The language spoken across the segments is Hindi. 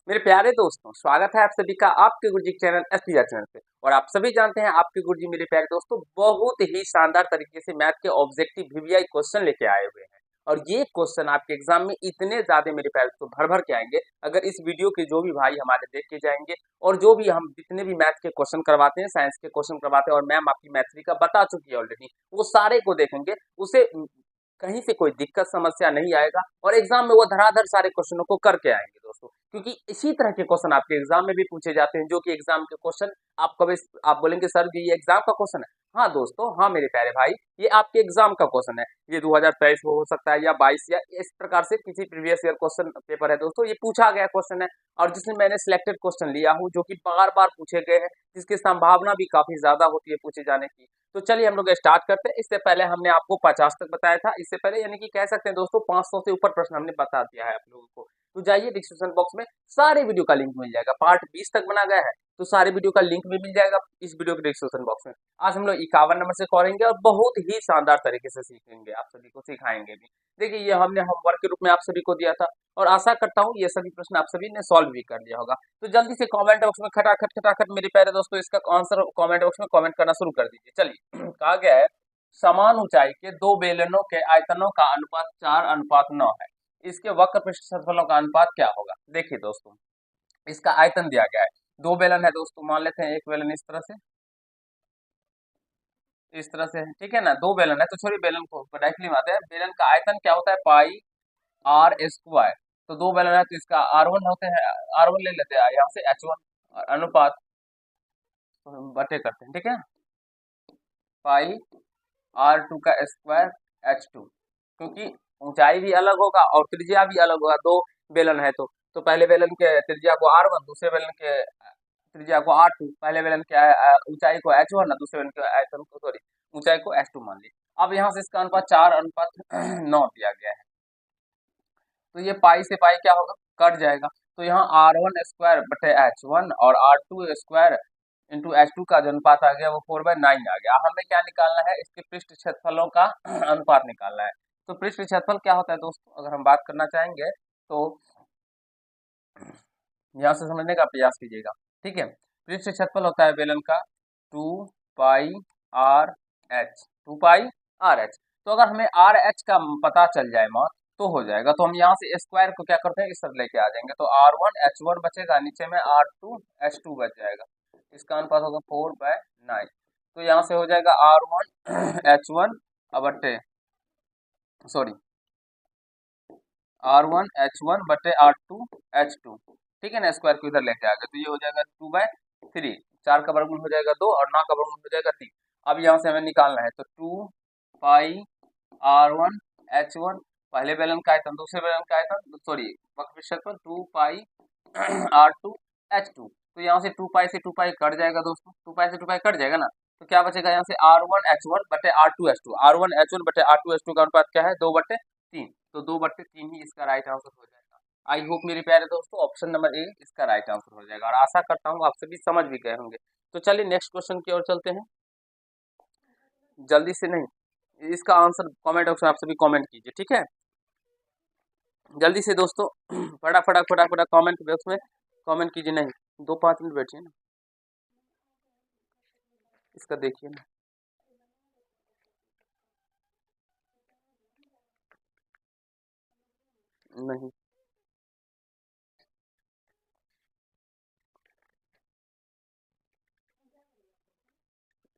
मेरे प्यारे दोस्तों, स्वागत है आप सभी का आपके गुरुजी चैनल एसपीजा चैनल पे। और आप सभी जानते हैं आपके गुरुजी मेरे प्यारे दोस्तों बहुत ही शानदार तरीके से मैथ के ऑब्जेक्टिव वीवीआई क्वेश्चन लेके आए हुए हैं। और ये क्वेश्चन आपके एग्जाम में इतने ज्यादा मेरे प्यारे दोस्तों भर भर के आएंगे। अगर इस वीडियो के जो भी भाई हमारे देख के जाएंगे और जो भी हम जितने भी मैथ के क्वेश्चन करवाते हैं, साइंस के क्वेश्चन करवाते हैं और मैम आपकी मैथ्री का बता चुकी है ऑलरेडी, वो सारे को देखेंगे, उसे कहीं से कोई दिक्कत समस्या नहीं आएगा और एग्जाम में वो धड़ाधड़ सारे क्वेश्चनों को करके आएंगे दोस्तों। क्योंकि इसी तरह के क्वेश्चन आपके एग्जाम में भी पूछे जाते हैं, जो कि एग्जाम के क्वेश्चन आप कभी आप बोलेंगे सर जी ये एग्जाम का क्वेश्चन है। हाँ दोस्तों, हाँ मेरे प्यारे भाई, ये आपके एग्जाम का क्वेश्चन है। ये 2023 में हो सकता है या 22 या इस प्रकार से किसी प्रीवियस ईयर क्वेश्चन पेपर है दोस्तों, ये पूछा गया क्वेश्चन है। और जिसमें मैंने सिलेक्टेड क्वेश्चन लिया हूँ जो कि बार बार पूछे गए हैं, जिसकी संभावना भी काफी ज्यादा होती है पूछे जाने की। तो चलिए हम लोग स्टार्ट करते हैं। इससे पहले हमने आपको 50 तक बताया था, इससे पहले यानी कि कह सकते हैं दोस्तों 500 से ऊपर प्रश्न हमने बता दिया है आप लोगों को। तो जाइए डिस्क्रिप्शन बॉक्स में सारे वीडियो का लिंक मिल जाएगा, पार्ट 20 तक बना गया है, तो सारे वीडियो का लिंक भी मिल जाएगा इस वीडियो के डिस्क्रिप्शन बॉक्स में। आज हम लोग 51 नंबर से करेंगे और बहुत ही शानदार तरीके से सीखेंगे, आप सभी को सिखाएंगे भी। देखिए ये हमने होमवर्क के रूप में आप सभी को दिया था और आशा करता हूँ ये सभी प्रश्न आप सभी ने सॉल्व भी कर लिया होगा। तो जल्दी से कमेंट बॉक्स में खटाखट खटाखट मेरे प्यारे दोस्तों इसका आंसर कमेंट बॉक्स में कमेंट करना शुरू कर दीजिए। चलिए कहा गया है समान ऊंचाई के दो बेलनों के आयतनों का अनुपात 4:9 है। इसके वक्र पृष्ठ क्षेत्रफलों का अनुपात क्या होगा। देखिए दोस्तों, इसका आयतन दिया गया है। दो बेलन है दोस्तों, मान लेते हैं एक बेलन इस तरह से, इस तरह से है, ठीक है ना। दो बेलन है तो छोड़िए बेलन को, डायरेक्टली आते हैं। बेलन का आयतन क्या होता है, पाई आर स्क्वायर। तो दो बेलन है तो इसका R1 होते हैं, R1 ले लेते हैं यहाँ से H1 और अनुपात तो हम बटे करते हैं, ठीक है। पाई R2 का स्क्वायर H2, क्योंकि ऊंचाई भी अलग होगा और त्रिज्या भी अलग होगा। दो बेलन है तो पहले बेलन के त्रिज्या को R1, दूसरे बेलन के त्रिज्या को R2, पहले बेलन के ऊंचाई को H1 और दूसरे बेलन के आयतन को सॉरी ऊंचाई को H2 मान ली। अब यहाँ से इसका अनुपात 4:9 दिया गया है। तो ये पाई से पाई क्या होगा, कट जाएगा। तो यहाँ R1 स्क्वायर बटे H1 और R2 स्क्वायर इंटू H2 का जो अनुपात आ गया वो 4/9 आ गया। हमें क्या निकालना है, इसके पृष्ठ क्षेत्रफलों का अनुपात निकालना है। तो पृष्ठ क्षेत्रफल क्या होता है दोस्तों, अगर हम बात करना चाहेंगे तो यहाँ से समझने का प्रयास कीजिएगा, ठीक है। पृष्ठ क्षेत्रफल होता है बेलन का 2 पाई आर एच। तो अगर हमें आर एच का पता चल जाए मान तो हो जाएगा। तो हम यहाँ से स्क्वायर को क्या करते हैं, इस तरह लेके आ जाएंगे। तो R1 H1 बचेगा, नीचे में R2 H2 बच जाएगा। इसका अनुपात होगा 4/9। तो यहाँ से हो जाएगा R1 H1 बटे सॉरी R1 H1 बटे R2 H2, ठीक है ना। स्क्वायर को इधर लेके आ गए तो ये हो जाएगा 2/3। 4 का वर्गमूल हो जाएगा 2 और 9 का वर्गमूल हो जाएगा 3। अब यहाँ से हमें निकालना है तो 2 पाई R1 H1, पहले बेलन का आयतन दूसरे बेलन का आयतन सॉरी वक्र क्षेत्रफल 2 पाई R2 H2। तो यहाँ से 2 पाई कट जाएगा दोस्तों, 2 पाई कट जाएगा ना। तो क्या बचेगा यहाँ से R1 H1 बटे R2 H2। R1 H1 बटे R2 H2 का अनुपात क्या है, 2/3। तो 2/3 ही इसका राइट आंसर हो जाएगा। आई होप मेरे प्यारे दोस्तों ऑप्शन नंबर ए इसका राइट आंसर हो जाएगा और आशा करता हूँ आप सभी समझ भी गए होंगे। तो चलिए नेक्स्ट क्वेश्चन की ओर चलते हैं। जल्दी से नहीं, इसका आंसर कमेंट बॉक्स में आप सभी कमेंट कीजिए, ठीक है। जल्दी से दोस्तों फटाफट फटाफट कमेंट बॉक्स में कमेंट कीजिए। नहीं 2-5 मिनट बैठिए ना, इसका देखिए ना। नहीं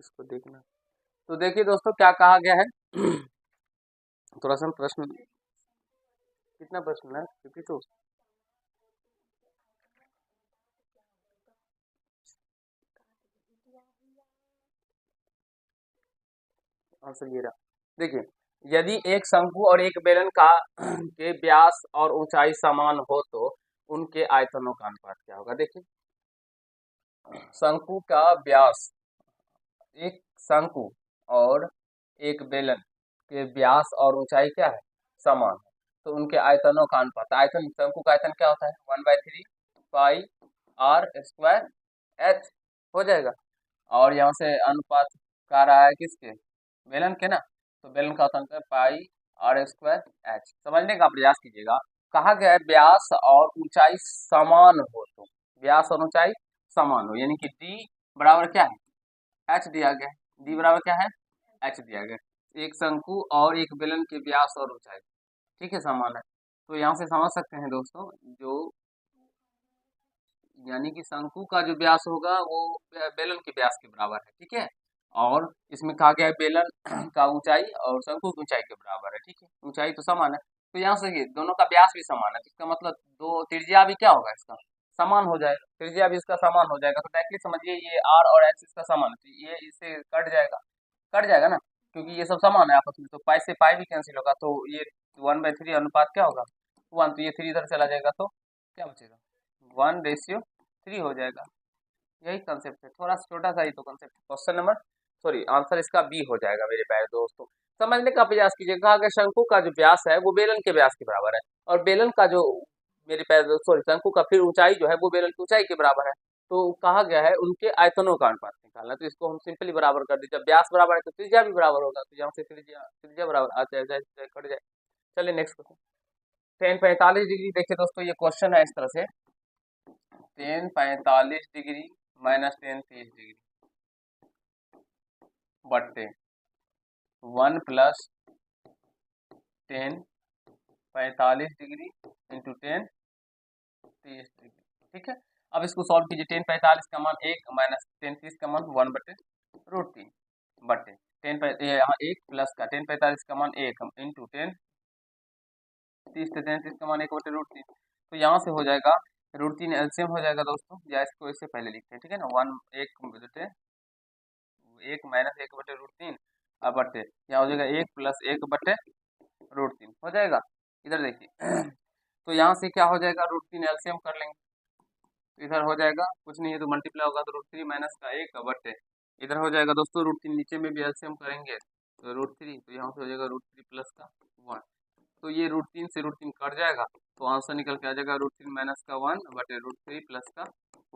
इसको देखना। तो देखिए दोस्तों क्या कहा गया है थोड़ा सा प्रश्न, कितना प्रश्न है 52। आंसर ये रहा, देखिए यदि एक शंकु और एक बेलन का के व्यास और ऊंचाई समान हो तो उनके आयतनों का अनुपात क्या होगा। देखिए शंकु का व्यास, एक शंकु और एक बेलन के व्यास और ऊंचाई क्या है, समान है, तो उनके आयतनों का अनुपात, आयतन शंकु का आयतन क्या होता है 1/3 पाई R² H हो जाएगा। और यहाँ से अनुपात का रहा है किसके, बेलन के ना। तो बेलन का होता है पाई R² H। समझने का प्रयास कीजिएगा, कहा गया है व्यास और ऊंचाई समान हो, तो व्यास और ऊंचाई समान हो, यानी कि डी बराबर क्या है, एच दिया गया है। डी बराबर क्या है, एच दिया गया है। एक शंकु और एक बेलन के व्यास और ऊंचाई, ठीक है, समान है। तो यहाँ से समझ सकते हैं दोस्तों, जो यानी कि शंकु का जो व्यास होगा वो बेलन के व्यास के बराबर है, ठीक है। और इसमें कहा गया है बेलन का ऊंचाई और शंकु की ऊंचाई के बराबर है, ठीक है, ऊंचाई तो समान है। तो यहाँ से ये दोनों का व्यास भी समान है, तो इसका मतलब दो त्रिज्या भी क्या होगा, इसका समान हो जाएगा, त्रिज्या भी इसका समान हो जाएगा। तो डायरेक्टली समझिए ये आर और एक्स इसका समान है, तो ये इससे कट जाएगा ना, क्योंकि ये सब समान है आपस में, तो पाई से पाई भी कैंसिल होगा, तो ये 1/3 अनुपात क्या होगा, 1, तो ये 3 इधर चला जाएगा, तो क्या बचेगा, 1:3 हो जाएगा। यही कंसेप्ट है, थोड़ा छोटा सा ही तो concept. Question number sorry answer इसका बी हो जाएगा मेरे प्यारे दोस्तों। समझने का प्रयास कीजिए, कहा गया शंकु का जो व्यास है वो बेलन के व्यास के बराबर है, और बेलन का जो मेरे प्यारे दोस्तों सॉरी शंकु का फिर ऊंचाई जो है वो बेलन की ऊंचाई के बराबर है। तो कहा गया है उनके आयतनों का अनुपात निकालना, तो इसको हम सिंपली बराबर कर दीजिए, जब व्यास बराबर है तो त्रिज्या भी बराबर होगा, तो यहाँ से त्रिज्या त्रिज्या बराबर आ जाए कट जाए। चलिए नेक्स्ट क्वेश्चन, टेन 45 डिग्री। देखिए दोस्तों ये क्वेश्चन है इस तरह से, ten 45 degree minus ten 30 degree बट्टे 1 plus ten 45 degree into ten 30 degree, ठीक है। अब इसको सॉल्व कीजिए, टेन 45 का मान 1 माइनस टेन 30 का मान 1/√3 बट्टे यहाँ 1 प्लस का टेन 45 का मान 1 इंटू टेन 30 का मान 1/√3, तो यहाँ से हो जाएगा √3 एलसीएम हो जाएगा दोस्तों, या इसको इससे पहले लिखते हैं, ठीक है ना, 1 माइनस 1/√3 अब बट्टे यहाँ हो जाएगा 1 प्लस 1/√3 हो जाएगा। इधर देखिए तो यहाँ से क्या हो जाएगा, √3 एलसीएम कर लेंगे, तो इधर हो जाएगा कुछ नहीं है तो मल्टीप्लाई होगा, तो √3 माइनस का 1 बट्टे इधर हो जाएगा दोस्तों √3, नीचे में भी एलसीएम करेंगे तो √3, तो यहाँ से हो जाएगा √3 प्लस का 1, तो ये √3 से √3 कट जाएगा, तो आंसर निकल के आ जाएगा √3 माइनस का 1 बटे √3 प्लस का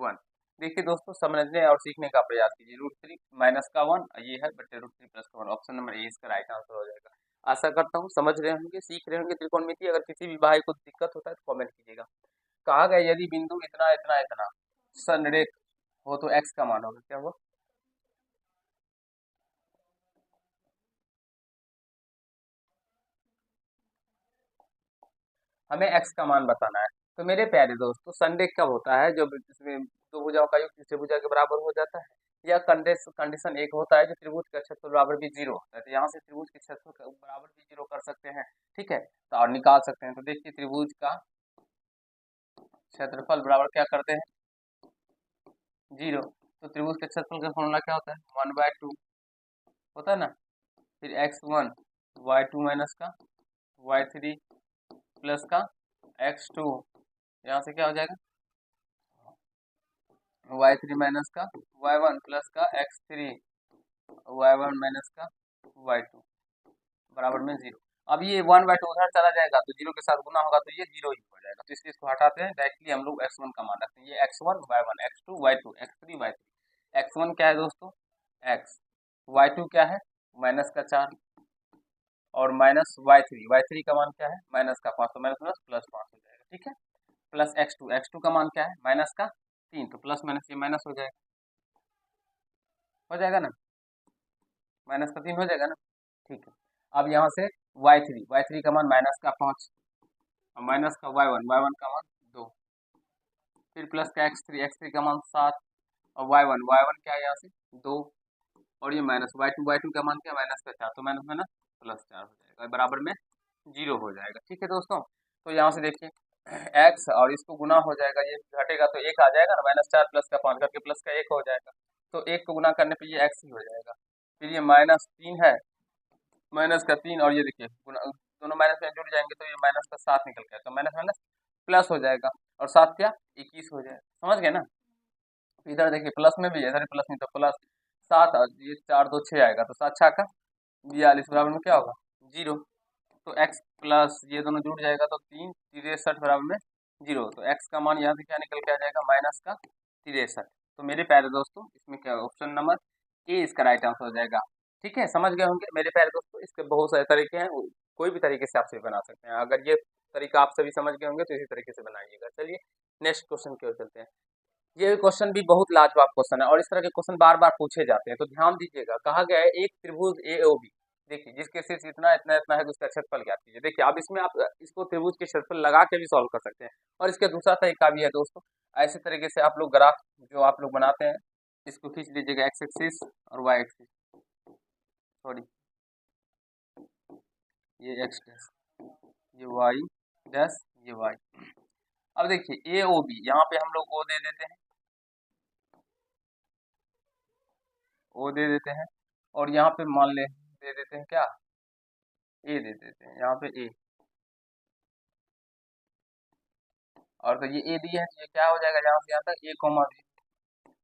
1। देखिए दोस्तों समझने और सीखने का प्रयास कीजिए, √3 माइनस का 1 ये है बटे √3 प्लस का 1, ऑप्शन नंबर ए इसका राइट आंसर हो जाएगा। आशा करता हूँ समझ रहे होंगे, सीख रहे होंगे त्रिकोणमिति। अगर किसी भी भाई को दिक्कत होता है तो कमेंट कीजिएगा। कहा गया यदि बिंदु इतना इतना इतना संरेख हो तो एक्स का मान होगा, क्या हुआ, हमें एक्स का मान बताना है। तो मेरे प्यारे दोस्तों संरेख कब होता है, जब इसमें दो भुजाओं का योग तीसरे भुजा के बराबर हो जाता है, या कंडीशन एक होता है जो त्रिभुज का क्षेत्रफल बराबर भी 0 होता है, तो यहाँ से त्रिभुज के क्षेत्रफल का बराबर भी 0 कर सकते हैं, ठीक है, तो और निकाल सकते हैं। तो देखिए त्रिभुज का क्षेत्रफल बराबर क्या करते हैं 0, तो त्रिभुज के क्षेत्रफल का फॉर्मूला क्या होता है 1/2 होता है ना, फिर x1 y2 माइनस का y3 प्लस का x2, यहाँ से क्या हो जाएगा y3 माइनस का y1 प्लस का x3 y1 माइनस का y2 बराबर में 0। अब ये 1/2 उधर चला जाएगा तो 0 के साथ गुना होगा तो ये 0 ही हो जाएगा, तो इसलिए इसको हटाते हैं, डायरेक्टली हम लोग x1 का मान रखते हैं, ये x1 y1 x2 y2 x3 y3। x1 क्या है दोस्तों x, y2 क्या है माइनस का 4 और माइनस y3 का मान क्या है माइनस का 5, तो माइनस माइनस प्लस 5 हो जाएगा, ठीक है। प्लस x2 का मान क्या है माइनस का 3, तो प्लस माइनस ये माइनस हो जाएगा ना, माइनस का 3 हो जाएगा ना, ठीक है। अब यहाँ से y3 का मान माइनस का 5 और माइनस का y1 का मान 2, फिर प्लस का x3 का मान 7 और y1 क्या है यहाँ से 2, और ये माइनस y2 का मान क्या माइनस का 4, तो माइनस माइनस प्लस 4 हो जाएगा, बराबर में 0 हो जाएगा, ठीक है दोस्तों। तो यहाँ से देखिए x और इसको गुना हो जाएगा, ये घटेगा तो 1 आ जाएगा ना, -4 प्लस का 5 करके प्लस का 1 हो जाएगा, तो 1 को गुना करने पे ये x ही हो जाएगा, फिर ये -3 है माइनस का 3 और ये देखिए दोनों माइनस में जुड़ जाएंगे तो ये माइनस का 7 निकल गया, तो माइनस माइनस प्लस हो जाएगा और 7 क्या 21 हो जाएगा, समझ गए ना। इधर देखिए प्लस में भी है, इधर प्लस नहीं तो प्लस 7 और ये 4 2 6 आएगा, तो 7 6 का 42 बराबर में क्या होगा 0, तो x प्लस ये दोनों जुड़ जाएगा तो 3 63 बराबर में 0, तो x का मान यहाँ से क्या निकल के आ जाएगा माइनस का 63। तो मेरे प्यारे दोस्तों इसमें क्या ऑप्शन नंबर ए इसका राइट आंसर हो जाएगा, ठीक है। समझ गए होंगे मेरे प्यारे दोस्तों, इसके बहुत सारे तरीके हैं, कोई भी तरीके से आप से बना सकते हैं। अगर ये तरीका आप सभी समझ गए होंगे, तो इसी तरीके से बनाइएगा। चलिए नेक्स्ट क्वेश्चन की ओर चलते हैं। ये क्वेश्चन भी बहुत लाजवाब क्वेश्चन है और इस तरह के क्वेश्चन बार बार पूछे जाते हैं, तो ध्यान दीजिएगा। कहा गया है एक त्रिभुज AOB, देखिए जिसके शीर्ष इतना इतना इतना है, तो उसका क्षेत्रफल ज्ञात कीजिए। देखिए अब इसमें आप इसको त्रिभुज के क्षेत्रफल लगा के भी सॉल्व कर सकते हैं, और इसका दूसरा तरीका भी है दोस्तों। ऐसे तरीके से आप लोग ग्राफ जो आप लोग बनाते हैं, इसको खींच लीजिएगा एक्स एक्सिस और वाई एक्सिस, सॉरी ये एक्स डैश, ये वाई डैश, ये वाई। अब देखिए AOB, यहाँ पे हम लोग ओ दे देते हैं, ओ दे देते हैं, और यहाँ पे मान ले दे देते हैं क्या, ए दे देते हैं, यहाँ पे ए, और तो ये ए दिया है, तो ये क्या हो जाएगा, यहाँ से यहाँ तक ए कोमा बी,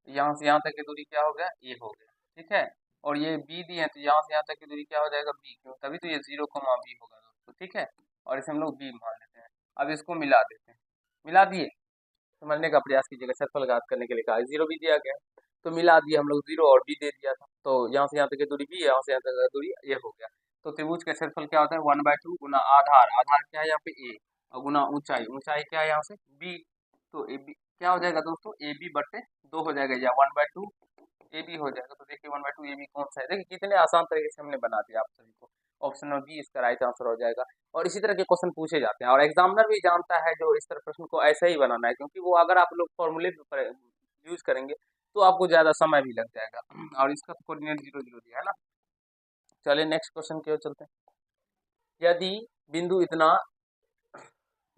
यहाँ से यहाँ तक की दूरी क्या हो गया, ए हो गया, ठीक है। और ये बी दी है, तो यहाँ से यहाँ तक की दूरी क्या हो जाएगा, बी, क्यों, तभी तो ये 0, बी होगा दोस्तों, ठीक है। और इसे हम लोग बी मान लेते हैं। अब इसको मिला देते हैं, मिला दिए, समझने का प्रयास कीजिएगा। क्षेत्रफल ज्ञात करने के लिए कहा 0 भी दिया गया, तो मिला दिया हम लोग, 0 और बी दे दिया था, तो यहाँ से यहाँ तक की दूरी बी है, यहाँ से यहाँ तक की दूरी ये हो गया। तो त्रिभुज का क्षेत्रफल क्या होता है, 1/2 गुना आधार, आधार क्या है यहाँ पे ए, और गुना ऊंचाई, ऊंचाई क्या है यहाँ से बी, तो ए बी क्या हो जाएगा दोस्तों, ए बी बटे 2 हो जाएगा, या 1/2 ए बी हो जाएगा। तो देखिए 1/2 ए बी कौन सा है, देखिए कितने आसान तरीके से हमने बना दिया आप सभी को। ऑप्शन नंबर बी इसका राइट आंसर हो जाएगा। और इसी तरह के क्वेश्चन पूछे जाते हैं, और एग्जामिनर भी जानता है जो इस तरह प्रश्न को ऐसे ही बनाना है, क्योंकि वो अगर आप लोग फॉर्मूले यूज करेंगे तो आपको ज्यादा समय भी लग जाएगा। और इसका तो कोऑर्डिनेट 0 0 दिया है ना। चलिए नेक्स्ट क्वेश्चन की ओर चलते हैं। यदि बिंदु इतना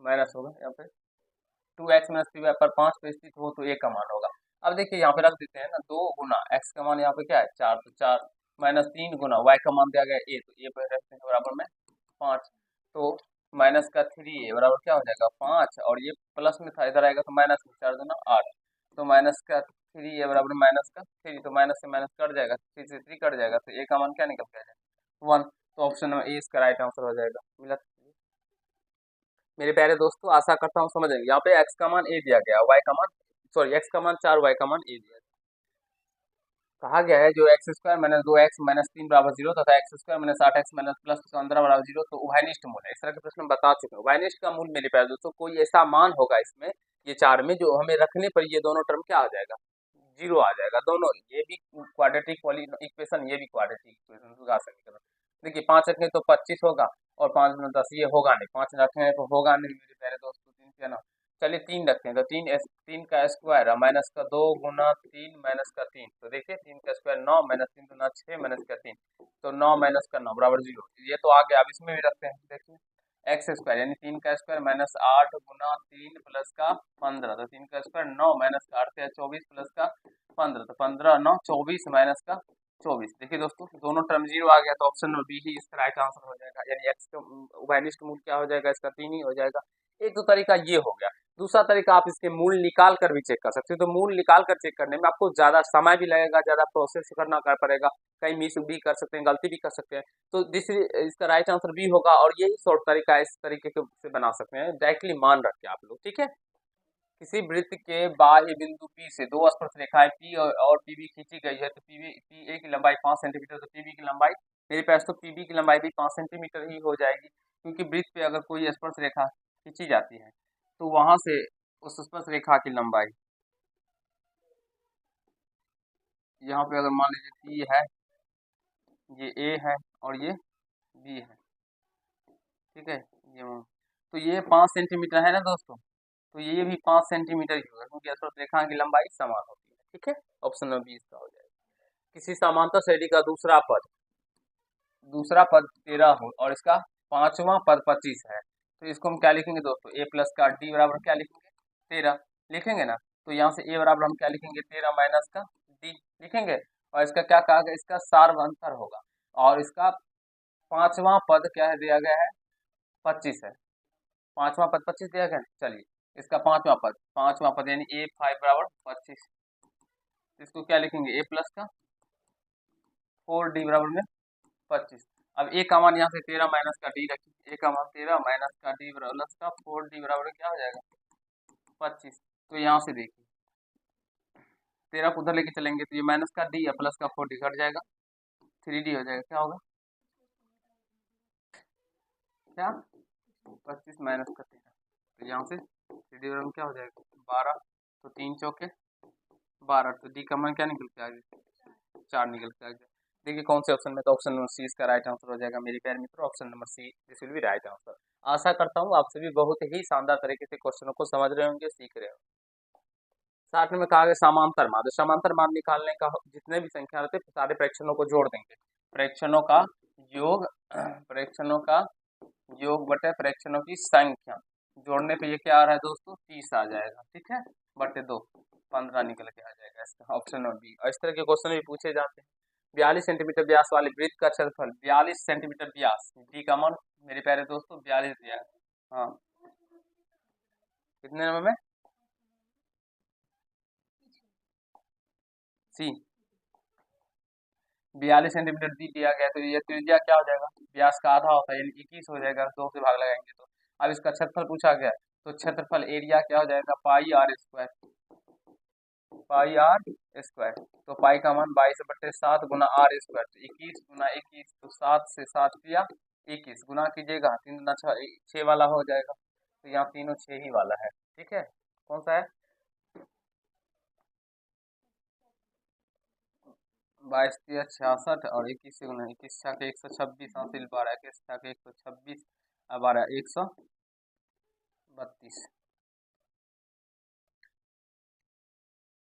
माइनस होगा यहाँ पे 2x माइनस 3y पर 5 पे स्थित हो तो a का मान होगा। अब देखिए यहाँ पे रख देते हैं ना, 2 गुना x का मान यहाँ पे क्या है 4, तो 4 माइनस 3 गुना y का मान दिया गया a, तो a पे रखते हैं बराबर में 5, तो माइनस का 3a बराबर क्या हो जाएगा 5, और ये प्लस में था, इधर आएगा तो माइनस में, 4 दूना 8, तो माइनस का 3a बराबर माइनस का 3, तो माइनस से माइनस कट जाएगा, 3 से 3 कट जाएगा, तो a का मान क्या निकल के आ जाएगा 1, तो ऑप्शन नंबर ए इसका राइट आंसर हो जाएगा। मिला मेरे प्यारे दोस्तों, आशा करता हूँ समझ आएंगे। यहाँ पे x का मान a दिया गया, y का मान सॉरी x का मान 4, y का मान a दिया गया। कहा गया है जो x square minus 2x minus 3 बराबर 0 तथा x square minus 8x minus plus 15 बराबर 0 तो उभयनिष्ठ मूल है। इस तरह के प्रश्न हम बता चुके हैं। उभयनिष्ठ का मूल मेरे प्यारे दोस्तों कोई ऐसा मान होगा इसमें, ये 4 में, जो हमें रखने पर ये दोनों टर्म क्या आ जाएगा 0 आ जाएगा। दोनों, ये भी क्वाड्रेटिक वाली इक्वेशन, ये भी क्वाड्रेटिक इक्वेशन का समीकरण। देखिए 5 रखें तो 25 होगा, और 5 में 10, ये होगा नहीं, 5 रखें तो होगा नहीं मेरे प्यारे दोस्तों, 3 से ना। चलिए 3 रखते हैं, तो 3 का स्क्वायर माइनस का 2 गुना 3 माइनस का 3, तो देखिए 3 का स्क्वायर 9 माइनस 3 गुना 6 माइनस का 3, तो 9 माइनस का 9 बराबर 0, ये तो आ गया। अब इसमें भी रखते हैं, देखिए एक्स स्क्वायर यानी 3 का स्क्वायर माइनस 8 गुना 3 प्लस का 15, तो 3 का स्क्वायर 9 माइनस का 8 से 24 प्लस का 15, तो 15 9 24 माइनस का 24। देखिए दोस्तों दोनों टर्म 0 आ गया, तो ऑप्शन नंबर बी ही इसका राइट आंसर हो जाएगा, यानी एक्स का उभयनिष्ठ मूल क्या हो जाएगा इसका 3 ही हो जाएगा। एक तो तरीका ये हो गया। दूसरा तरीका आप इसके मूल निकाल कर भी चेक कर सकते हो, तो मूल निकाल कर चेक करने में आपको ज्यादा समय भी लगेगा, ज्यादा प्रोसेस करना कर पड़ेगा, कहीं मिस भी कर सकते हैं, गलती भी कर सकते हैं, तो इसका राइट आंसर बी होगा। और यही शॉर्ट तरीका है, इस तरीके के से बना सकते हैं, डायरेक्टली मान रख के आप लोग, ठीक है। किसी वृत्त के बाह्य बिंदु P से दो स्पर्श रेखाएं P और PB खींची गई है, तो PA की लंबाई 5 सेंटीमीटर, तो PB की लंबाई मेरे पास तो PB की लंबाई भी 5 सेंटीमीटर ही हो जाएगी, क्योंकि वृत्त पे अगर कोई स्पर्श रेखा खींची जाती है तो वहां से उस स्पर्श रेखा की लंबाई, यहाँ पे अगर मान लीजिए P है, ये A है और ये B है, ठीक है, तो ये 5 सेंटीमीटर है ना दोस्तों, तो ये भी 5 सेंटीमीटर ही होगा, क्योंकि स्पर्श रेखा की लंबाई समान होती है, ठीक है। ऑप्शन नंबर बी इसका हो जाएगा। किसी समांतर श्रेणी का दूसरा पद 13 हो और इसका पांचवा पद 25 है, तो इसको हम क्या लिखेंगे दोस्तों, a प्लस का d बराबर क्या लिखेंगे 13 लिखेंगे ना, तो यहाँ से a बराबर हम क्या लिखेंगे 13 माइनस का d लिखेंगे, और इसका क्या कहा गया, इसका सार्वंतर होगा, और इसका पांचवा पद क्या है दिया गया है 25 है, पांचवा पद 25 दिया गया है। चलिए इसका पांचवा पद यानी a5 बराबर 25, इसको क्या लिखेंगे a प्लस का 4d बराबर में 25। अब ए का मान यहाँ से 13 माइनस का डी रखिए, ए का मान 13 माइनस का डी प्लस का 4d बराबर क्या हो जाएगा 25। तो यहाँ से देखिए 13 को उधर लेके चलेंगे तो ये माइनस का डी या प्लस का 4d घट जाएगा, 3d हो जाएगा, क्या होगा क्या 25 माइनस का 13, तो यहाँ से 3D में क्या हो जाएगा 12, तो 3 चौके 12, तो डी का मान क्या निकल के आ गया 4 निकल के आ गया। देखिए कौन से ऑप्शन में, तो ऑप्शन नंबर सी इसका राइट आंसर हो जाएगा मेरे प्यारे मित्रों, option number C this will be right answer. आशा करता हूँ आप सभी बहुत ही शानदार तरीके से क्वेश्चनों को समझ रहे होंगे, सीख रहे होंगे। साथ में कहा गया समांतर माध्य, समांतर माध्य निकालने का जितने भी संख्या रहते हैं सारे प्रेक्षणों को जोड़ देंगे, प्रेक्षणों का योग प्रेक्षणों का योग बटे प्रेक्षणों की संख्या, जोड़ने पे ये क्या आ रहा है दोस्तों 30 आ जाएगा, ठीक है, बटे 2 15 निकल के आ जाएगा इसका ऑप्शन नंबर बी। और इस तरह के क्वेश्चन भी पूछे जाते हैं। 42 सेंटीमीटर व्यास वाले वृत्त का क्षेत्रफल 42 सेंटीमीटर व्यास, डी का मान मेरे प्यारे दोस्तों 42 दिया है। हाँ कितने नंबर में सी 42 सेंटीमीटर दी दिया गया, तो ये त्रिज्या क्या हो जाएगा व्यास का आधा होता है यानी 21 हो जाएगा, 2 से भाग लगाएंगे तो। अब इसका क्षेत्रफल पूछा गया, तो क्षेत्रफल एरिया क्या हो जाएगा pi r square, pi r square, तो पाई का मान 22/7 गुना आर स्क्वायर, तो 21 गुना 21, तो 7 से 7 किया 21, गुना कीजिएगा 3 गुना 6 वाला हो जाएगा, तो यहाँ तीनों 6 ही वाला है, ठीक है। कौन सा है 22×3 = 66 और 21 से गुना 21 छः के 126 हासिल 12 के 6 के 126 और 12 132,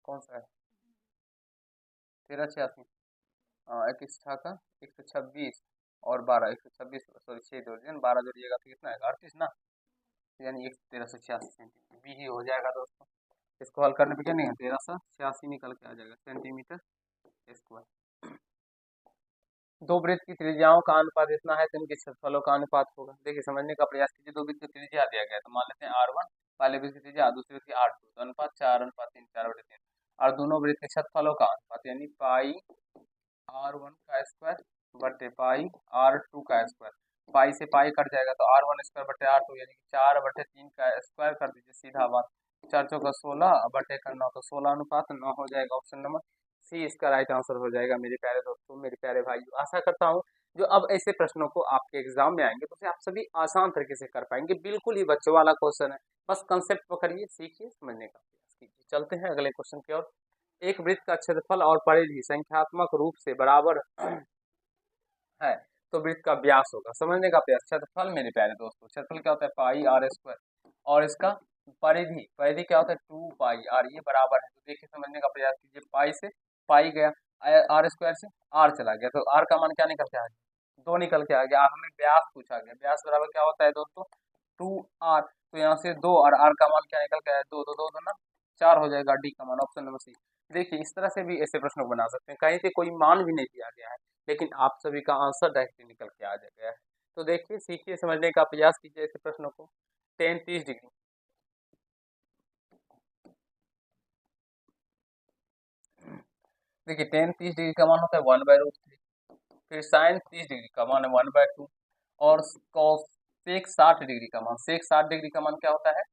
कौन सा है 1386, हाँ 21 छः का 126 और 12 126, सॉरी 6 जोड़ दिया 12 जोड़िएगा तो कितना है 38 ना, यानी 1386 सेंटीमीटर बी ही हो जाएगा दोस्तों। इसको हल करने पे क्या नहीं है 1386 निकल के आ जाएगा सेंटीमीटर स्क्वायर। दो वृत्त की त्रिज्याओं का अनुपात इतना है तो इनके क्षेत्रफलों का अनुपात होगा। देखिए समझने का प्रयास कीजिए, दो वृत्त की त्रिज्या दिया गया है तो मान लेते हैं R1, पहले वृत्त की त्रिज्या दूसरे वृत्त की R2, तो अनुपात 4:3 4/3, और दोनों वृत्त के क्षेत्रफलों का अनुपात यानी पाई R1 का स्क्वायर बटे पाई R2 का स्क्वायर, पाई से पाई कट जाएगा तो R1 स्क्वायर बटे R2 यानी कि 4/3 का स्क्वायर कर दीजिए, सीधा बात 4 चौका 16 बटे का 9, तो 16:9 हो जाएगा, ऑप्शन नंबर सी इसका राइट आंसर हो जाएगा मेरे प्यारे दोस्तों, मेरे प्यारे भाइयों। आशा करता हूँ जो अब ऐसे प्रश्नों को आपके एग्जाम में आएंगे तो उसे आप सभी आसान तरीके से कर पाएंगे, बिल्कुल ही बच्चों वाला क्वेश्चन है, बस कंसेप्ट पकड़िए, सीखिए, समझने का प्रयास कीजिए। चलते हैं अगले क्वेश्चन की ओर। एक वृत्त का क्षेत्रफल और परिधि संख्यात्मक रूप से बराबर है तो वृत्त का व्यास होगा, समझने का प्रयास। क्षेत्रफल मेरे प्यारे दोस्तों, क्षेत्रफल क्या होता है पाई आर स्क्वायर, और इसका परिधि परिधि क्या होता है 2 पाई आर, ये बराबर है, तो देखिए समझने का प्रयास कीजिए, पाई से पाई गया, आर स्क्वायर से आर चला गया, तो आर का मान क्या निकल के आ गया 2 निकल के आ गया। हमें व्यास पूछा गया, व्यास बराबर क्या होता है दोस्तों 2 आर, तो यहाँ से 2 और आर का मान क्या निकल के आया 2 2 2 2 ना 4 हो जाएगा, डी का मान ऑप्शन नंबर सी। देखिए इस तरह से भी ऐसे प्रश्न बना सकते हैं, कहीं से कोई मान भी नहीं दिया गया है लेकिन आप सभी का आंसर डायरेक्टली निकल के आ गया है। तो देखिए सीखिए, समझने का प्रयास कीजिए ऐसे प्रश्नों को। 10 30 डिग्री, देखिए 10 30 डिग्री का मान होता है 1/√3, फिर साइन 30 डिग्री का मान है 1/2, और सेक 60 डिग्री का मान, सेक 60 डिग्री का मान क्या होता है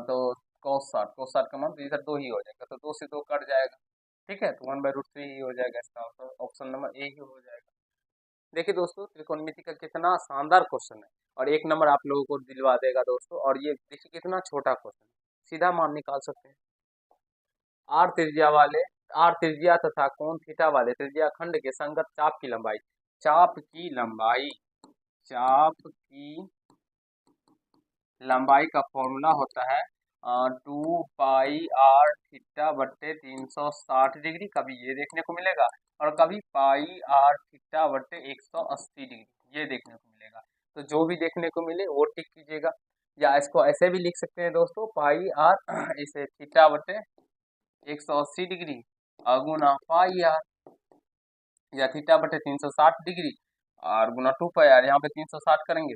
तो cos 60 का मान तो इधर 2 ही हो जाएगा, तो 2 से 2 कट जाएगा, ठीक है, तो 1/√3 ही हो जाएगा इसका आंसर, ऑप्शन नंबर ए ही हो जाएगा। देखिए दोस्तों त्रिकोणमिति का कितना शानदार क्वेश्चन है और एक नंबर आप लोगों को दिलवा देगा दोस्तों, और ये देखिए कितना छोटा क्वेश्चन है, सीधा मान निकाल सकते हैं। आर त्रिज्या वाले आर त्रिज्या तथा कोण थीटा वाले त्रिज्या खंड के संगत चाप की लंबाई, चाप की लंबाई चाप की लंबाई का फॉर्मूला होता है 2 पाई r थीटा बट्टे 360 डिग्री, कभी ये देखने को मिलेगा और कभी पाई r थीटा बट्टे 180 डिग्री, ये देखने को मिलेगा, तो जो भी देखने को मिले वो टिक कीजिएगा, या इसको ऐसे भी लिख सकते हैं दोस्तों पाई r इसे थीटा बट्टे 180 डिग्री गुना पाई r, या थीटा बटे 360 डिग्री और गुना 2 पाई r, यहाँ पे 360 करेंगे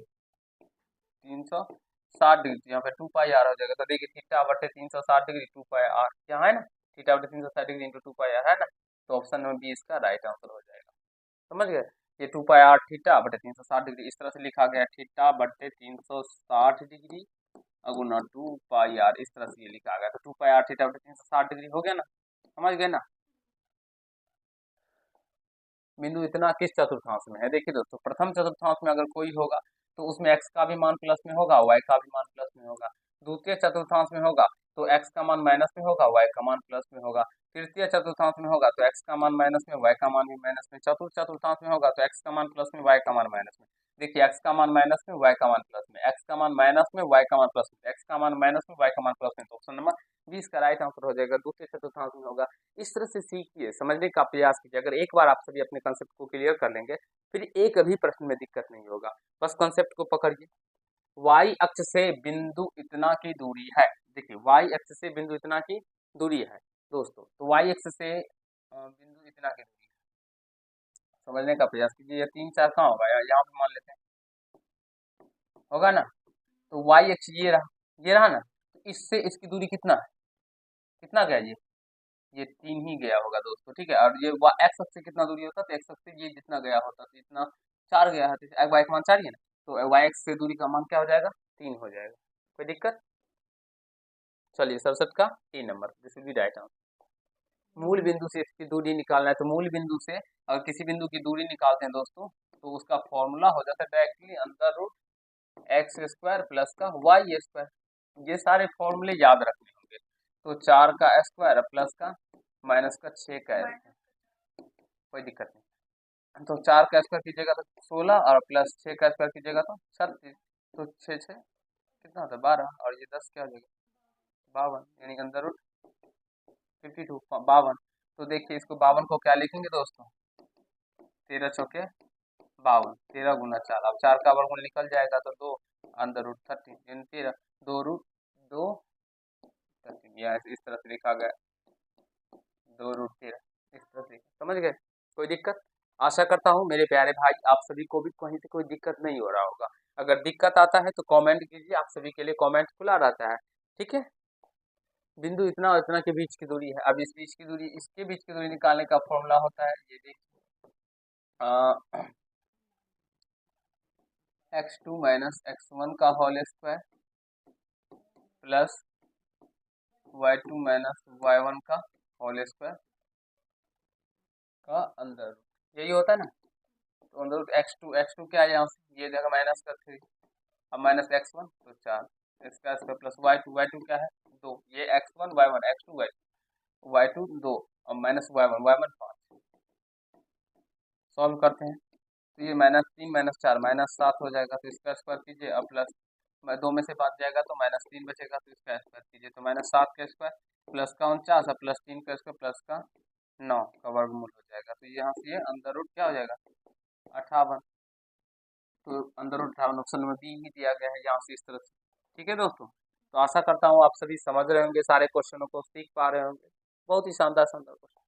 360 डिग्री, तो यहाँ पे 2 पाई r हो जाएगा, तो देखिए थीटा बटे 360 डिग्री 2 पाई r यहाँ है ना, थीटा बटे 360 डिग्री इंटू 2 पाई r है ना, तो ऑप्शन नंबर बी इसका राइट आंसर हो जाएगा, समझ गए। ये 2 पाई r थीटा बटे 360 डिग्री इस तरह से लिखा गया, थीटा बटे 360 डिग्री गुना 2 पाई r, इस तरह से ये लिखा गया, तो 2 पाई r थीटा बटे 360 डिग्री हो गया ना, समझ गए ना। बिंदु इतना किस चतुर्थांश में है, देखिए दोस्तों प्रथम चतुर्थांश में अगर कोई होगा तो उसमें x का भी मान प्लस में होगा, y का भी मान प्लस में होगा। द्वितीय चतुर्थांश में होगा तो x का मान माइनस में होगा, y का मान प्लस में होगा। तृतीय चतुर्थांश में होगा तो x का मान माइनस में, y का मान भी माइनस में। चतुर्थ चतुर्थांश में होगा तो x का मान प्लस में, y का मान माइनस में। देखिए x का मान माइनस में, y का मान प्लस में, x का मान माइनस में, y का मान प्लस में, x का मान माइनस में, y का मान प्लस में। तो ऑप्शन नंबर 20 का राइट आंसर हो जाएगा, द्वितीय चतुर्थांश में होगा। इस तरह से सीखिए, समझने का प्रयास कीजिए। अगर एक बार आप सभी अपने कंसेप्ट को क्लियर कर लेंगे, फिर एक भी प्रश्न में दिक्कत नहीं होगा। बस कंसेप्ट को पकड़िए। y अक्ष से बिंदु इतना की दूरी है। देखिए y अक्ष से बिंदु इतना की दूरी है दोस्तों, तो y अक्ष से बिंदु इतना की दूरी है, समझने का प्रयास कीजिए। ये 3 4 कहाँ होगा, यहाँ पे मान लेते हैं, होगा ना। तो y अक्ष ये रहा ना, तो इससे इसकी दूरी कितना है, कितना गया ये 3 ही गया होगा दोस्तों, ठीक है। और ये x अक्ष से कितना दूरी होता, तो x अक्ष से ये जितना गया होता, तो इतना 4 गया है, तो y का मान 4 ही है ना, तो y अक्ष से दूरी का मान क्या हो जाएगा, 3 हो जाएगा। कोई दिक्कत। चलिए 67 का 3 number, this will be right answer. मूल बिंदु से इसकी दूरी निकालना है, तो मूल बिंदु से अगर किसी बिंदु की दूरी निकालते हैं दोस्तों, तो उसका फॉर्मूला हो जाता है directly under root x square plus का वाई स्क्वायर। ये सारे फॉर्मूले याद रखने होंगे। तो 4 का स्क्वायर प्लस का माइनस का 6 का स्क्वायर, कोई दिक्कत नहीं। तो 4 का स्क्वायर कीजिएगा तो 16 और प्लस 6 का स्क्वायर कीजिएगा तो 36। तो 6 6 कितना होता है 12, और ये 10 क्या हो जाएगा 52, यानी अंदर रूट 52 52। तो देखिए इसको 52 को क्या लिखेंगे दोस्तों, 13 चौके 52, 13 गुना 4। अब 4 का वर्गमूल निकल जाएगा तो 2 अंडर रूट 13, यानी 13 2 रूट 2 13, या इस तरह से लिखा गया 2 रूट 13, इस तरह से समझ गए। कोई दिक्कत। आशा करता हूँ मेरे प्यारे भाई आप सभी को भी कहीं से कोई दिक्कत नहीं हो रहा होगा। अगर दिक्कत आता है तो कमेंट कीजिए, आप सभी के लिए कमेंट खुला रहता है, ठीक है। बिंदु इतना और इतना के बीच की दूरी है। अब इस बीच की दूरी, इसके बीच की दूरी निकालने का फॉर्मूला होता है, ये देखिए x2 माइनस x1 का whole square plus y2 minus y1 का होल स्क्वायर का अंदर रूट, यही होता है ना। तो अंदर रूट x2 क्या है यहाँ से, ये जगह माइनस का 3, अब माइनस x1 तो 4, इसका स्क्वायर प्लस y2 क्या है 2, ये x1 y1 x2 y2 2 और माइनस y1 5। सॉल्व करते हैं तो ये माइनस 3 माइनस 4 माइनस 7 हो जाएगा, तो इसका स्क्वायर कीजिए। अब प्लस 2 में से 5 जाएगा तो माइनस 3 बचेगा, तो इसका स्क्वायर कीजिए। तो माइनस 7 का स्क्वायर प्लस का 49 और प्लस 3 का स्क्वायर प्लस का 9 का वर्गमूल हो जाएगा। तो यहाँ से ये अंदर रूट क्या हो जाएगा 58। तो अंदर रूट 58 ऑप्शन में बी ही दिया गया है यहाँ से, इस तरह से, ठीक है दोस्तों। तो आशा करता हूँ आप सभी समझ रहे होंगे, सारे क्वेश्चनों को सीख पा रहे होंगे। बहुत ही शानदार शानदार क्वेश्चन।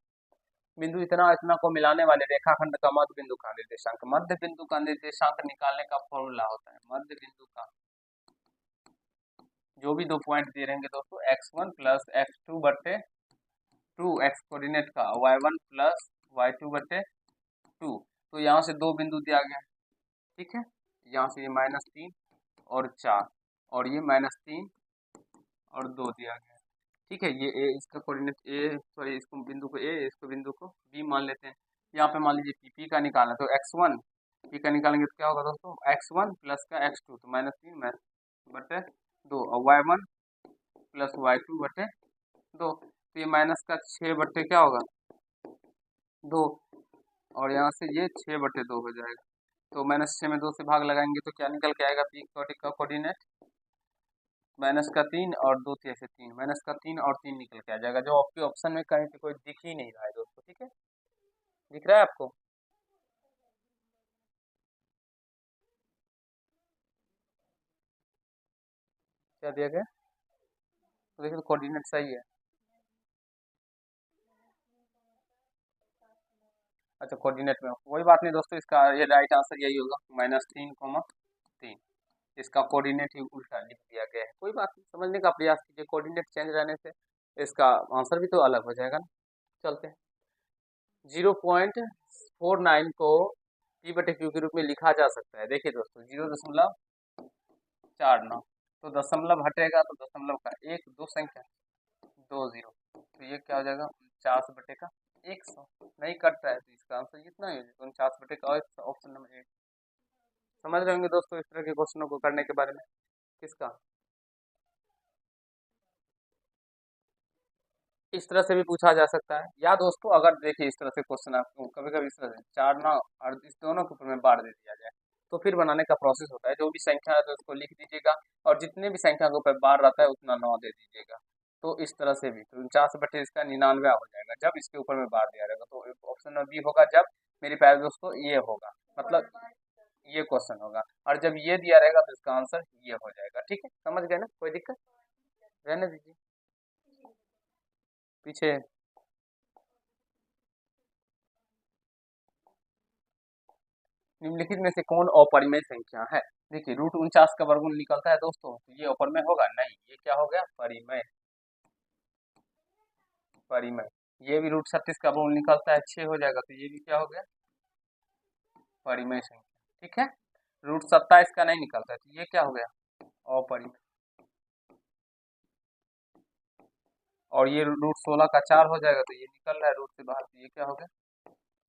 बिंदु इतना इतना को मिलाने वाले रेखाखंड का मध्य बिंदु का निर्देशांक, मध्य बिंदु का निर्देशांक निकालने का फॉर्मूला होता है, मध्य बिंदु का जो भी 2 पॉइंट दे रहेंगे दोस्तों, x1 प्लस x2 बटे 2, x कोऑर्डिनेट का y1 प्लस y2 बटे 2। तो यहाँ से 2 बिंदु दिया गया है, ठीक है। यहाँ से ये -3 और 4 और ये -3 और 2 दिया गया है, ठीक है। ये ए, इसका कोऑर्डिनेट ए, सॉरी इसको बिंदु को ए, इसको बिंदु को बी मान लेते हैं। यहाँ पे मान लीजिए पी का निकालना, तो x1 पी का निकालेंगे तो क्या होगा दोस्तों, x1 प्लस का x2 तो -3 बटे 2 और y1 प्लस y2 बटे 2, तो ये माइनस का 6 बटे क्या होगा 2, और यहाँ से ये 6 बटे 2 हो जाएगा। तो -6 में 2 से भाग लगाएंगे तो क्या निकल के आएगा, पी का कोऑर्डिनेट -3 और 2 3 से 3, -3 और 3 निकल के आ जाएगा, जो आपके ऑप्शन में कहीं पे कोई दिख ही नहीं रहा है दोस्तों, ठीक है। दिख रहा है आपको, क्या दिया गया, तो देखिए कोऑर्डिनेट सही है। अच्छा कोऑर्डिनेट में कोई बात नहीं दोस्तों, इसका ये राइट आंसर यही होगा, -3, इसका कोऑर्डिनेट ही उल्टा लिख दिया गया है। कोई बात नहीं, समझने का प्रयास कीजिए, कोऑर्डिनेट चेंज रहने से इसका आंसर भी तो अलग हो जाएगा ना। चलते हैं, 0.49 को पी बटे क्यू के रूप में लिखा जा सकता है। देखिए दोस्तों 0.49, तो दशमलव हटेगा तो दशमलव का 1 2 संख्या 2 0, तो ये क्या हो जाएगा 49 बटे का 100, नहीं कटता है, तो इसका आंसर इतना ही हो जाएगा 49 बटे का 100, ऑप्शन नंबर 8 समझ रहे होंगे दोस्तों इस तरह के क्वेश्चनों को करने के बारे में। किसका इस तरह से भी पूछा जा सकता है, या दोस्तों अगर देखिए इस तरह से क्वेश्चन आपको कभी कभी इस तरह से 4 9 और इस दोनों के ऊपर में बार दे दिया जाए, तो फिर बनाने का प्रोसेस होता है। जो भी संख्या है तो उसको लिख दीजिएगा, और जितने भी संख्या के ऊपर बार रहता है उतना 9 दे दीजिएगा। तो इस तरह से भी तो 49 बटे इसका 99 हो जाएगा जब इसके ऊपर में बार दिया जाएगा। तो ऑप्शन में बी होगा जब, मेरे प्यारे दोस्तों ये होगा, मतलब ये क्वेश्चन होगा। और जब ये दिया रहेगा तो इसका आंसर ये हो जाएगा। ठीक है, समझ गए ना, कोई दिक्कत रहने दीजिए पीछे। निम्नलिखित में से कौन अपरिमेय संख्या है? देखिए √49 का वर्गमूल निकलता है दोस्तों, तो ये अपरिमेय होगा नहीं, ये क्या हो गया, परिमेय। परिमेय। ये भी √36 का वर्गमूल निकलता है 6 हो जाएगा, तो ये भी क्या हो गया, परिमेय संख्या। ठीक है, √27 का नहीं निकलता है, तो ये क्या हो गया, अपरिमेय। और ये √16 का 4 हो जाएगा, तो ये निकल रहा है रूट से बाहर, तो ये क्या हो गया,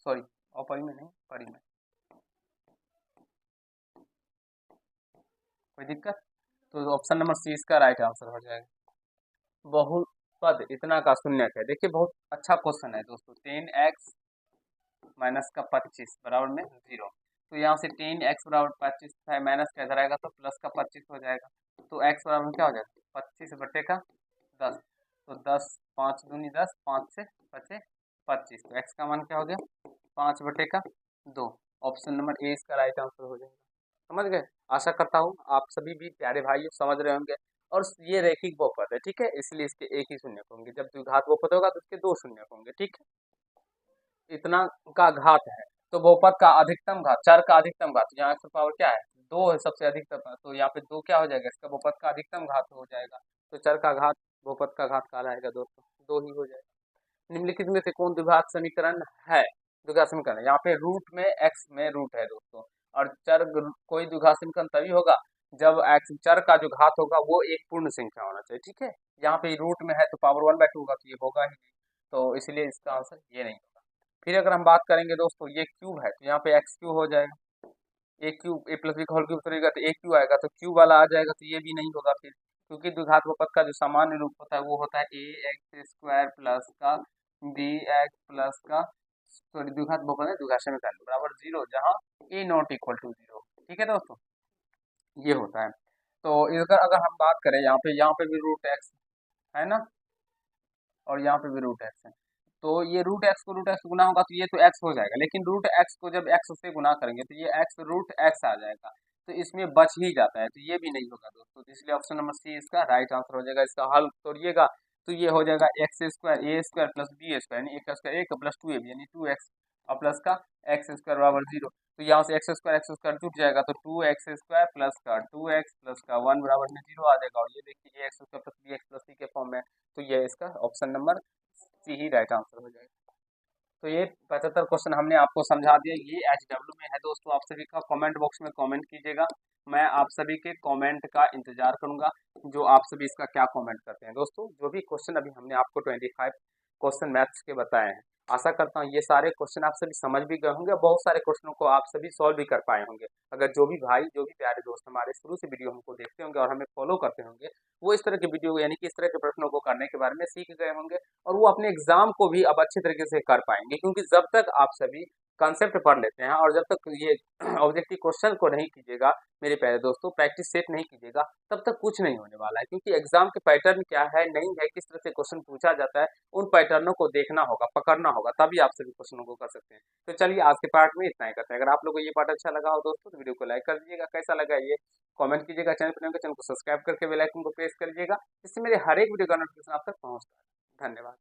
सॉरी अपरिमेय नहीं, परिमेय। कोई दिक्कत? तो ऑप्शन नंबर सी इसका राइट आंसर हो जाएगा। बहुपद इतना का शून्यक है। देखिए बहुत अच्छा क्वेश्चन है दोस्तों। 10x माइनस का 25 बराबर में 0। तो यहाँ से 10x बराबर 25 है, माइनस का इधर आएगा तो प्लस का 25 हो जाएगा। तो x बराबर में क्या हो जाएगा, 25 बटे का 10। तो 10 5 दूनी 10, 5 से बचे 25। तो x का मान क्या हो गया, 5 बटे का 2। ऑप्शन नंबर ए इसका राइट आंसर हो जाएगा। समझ गए? आशा करता हूँ आप सभी भी प्यारे भाइयों समझ रहे होंगे। और ये रैखिक बहुपद है, ठीक है, इसलिए इसके एक ही शून्य होंगे। जब द्विघात बहुपद होगा तो इसके 2 शून्य होंगे। ठीक है, इतना का घात है तो बहुपद का अधिकतम घात, चर का अधिकतम घात, यहाँ एक्स पावर क्या है, 2 है सबसे अधिकतम, तो यहाँ पे 2 क्या हो जाएगा, इसका बहुपद का अधिकतम घात हो जाएगा। तो चर का घात बहुपद का घात कहलाएगा दोस्तों, 2 ही हो जाएगा। निम्नलिखित में से कौन द्विघात समीकरण है? द्विघात समीकरण यहाँ पे रूट में एक्स में रूट है दोस्तों। और कोई द्विघात समीकरण तभी होगा जब एक्स चर का जो घात होगा वो एक पूर्ण संख्या होना चाहिए। ठीक है, यहाँ पे रूट में है तो पावर 1/2 होगा, तो ये होगा ही नहीं, तो इसलिए इसका आंसर ये नहीं होगा। फिर अगर हम बात करेंगे दोस्तों, ये क्यूब है तो यहाँ पे एक्स क्यूब हो जाएगा। ए क्यूब ए प्लस बी का होल क्यूब करेगा तो ए क्यूब आएगा, तो क्यूब वाला आ जाएगा, तो ये भी नहीं होगा फिर, क्योंकि द्विघात बहुपद का जो सामान्य रूप होता है वो होता है ए एक्स स्क्वायर प्लस का बी एक्स प्लस का, सॉरी द्विघात बहुपद है द्विघात समीकरण बराबर 0 जहाँ ए नॉट इक्वल टू 0। ठीक है दोस्तों, ये होता है। तो अगर अगर हम बात करें यहाँ पे भी रूट एक्स है ना, और यहाँ पे भी रूट एक्स है, तो ये रूट एक्स गुना होगा तो ये तो एक्स हो जाएगा, लेकिन रूट एक्स को जब एक्स से गुना करेंगे तो ये एक्स रूट एक्स आ जाएगा, तो इसमें बच ही जाता है, तो ये भी नहीं होगा दोस्तों। तो इसलिए ऑप्शन नंबर सी इसका राइट आंसर हो जाएगा। इसका हल तोड़िएगा तो ये हो जाएगा एक्स स्क्वायर ए स्क्वायर प्लस बी स्क्वायर, यानी एक का स्क्वायर एक प्लस 2ab यानी 2x, और प्लस का एक्स स्क्वायर बराबर 0। तो यहाँ से एक्स स्क्वायर जुट जाएगा, तो 2x स्क्वायर प्लस का 2x प्लस का 1 बराबर में 0 आ जाएगा। और ये देखिए a x square plus b x plus c के फॉर्म में, तो ये इसका ऑप्शन नंबर सी ही राइट आंसर हो जाएगा। तो ये 75 क्वेश्चन हमने आपको समझा दिया। ये HW में है दोस्तों, आप सभी का कमेंट बॉक्स में कमेंट कीजिएगा, मैं आप सभी के कमेंट का इंतजार करूंगा, जो आप सभी इसका क्या कमेंट करते हैं। दोस्तों जो भी क्वेश्चन अभी हमने आपको 25 क्वेश्चन मैथ्स के बताए हैं, आशा करता हूँ ये सारे क्वेश्चन आप सभी समझ भी गए होंगे, बहुत सारे क्वेश्चनों को आप सभी सॉल्व भी कर पाए होंगे। अगर जो भी भाई जो भी प्यारे दोस्त हमारे शुरू से वीडियो हमको देखते होंगे और हमें फॉलो करते होंगे, वो इस तरह के वीडियो यानी कि इस तरह के प्रश्नों को करने के बारे में सीख गए होंगे, और वो अपने एग्जाम को भी अब अच्छे तरीके से कर पाएंगे। क्योंकि जब तक आप सभी कंसेप्ट पढ़ लेते हैं और जब तक ये ऑब्जेक्टिव क्वेश्चन को नहीं कीजिएगा मेरे प्यारे दोस्तों, प्रैक्टिस सेट नहीं कीजिएगा, तब तक कुछ नहीं होने वाला है। क्योंकि एग्जाम के पैटर्न क्या है नहीं है, किस तरह से क्वेश्चन पूछा जाता है, उन पैटर्नों को देखना होगा, पकड़ना होगा, तभी आप सभी क्वेश्चनों को कर सकते हैं। तो चलिए आज के पार्ट में इतना ही करते हैं। अगर आप लोगों को ये पार्ट अच्छा लगा हो दोस्तों तो वीडियो को लाइक कर दीजिएगा, कैसा लगा ये कमेंट कीजिएगा, चैनल को सब्सक्राइब करके बेल आइकन को प्रेस कर लीजिएगा, जिससे मेरे हर एक वीडियो का नोटिफिकेशन आप तक पहुंचता है। धन्यवाद।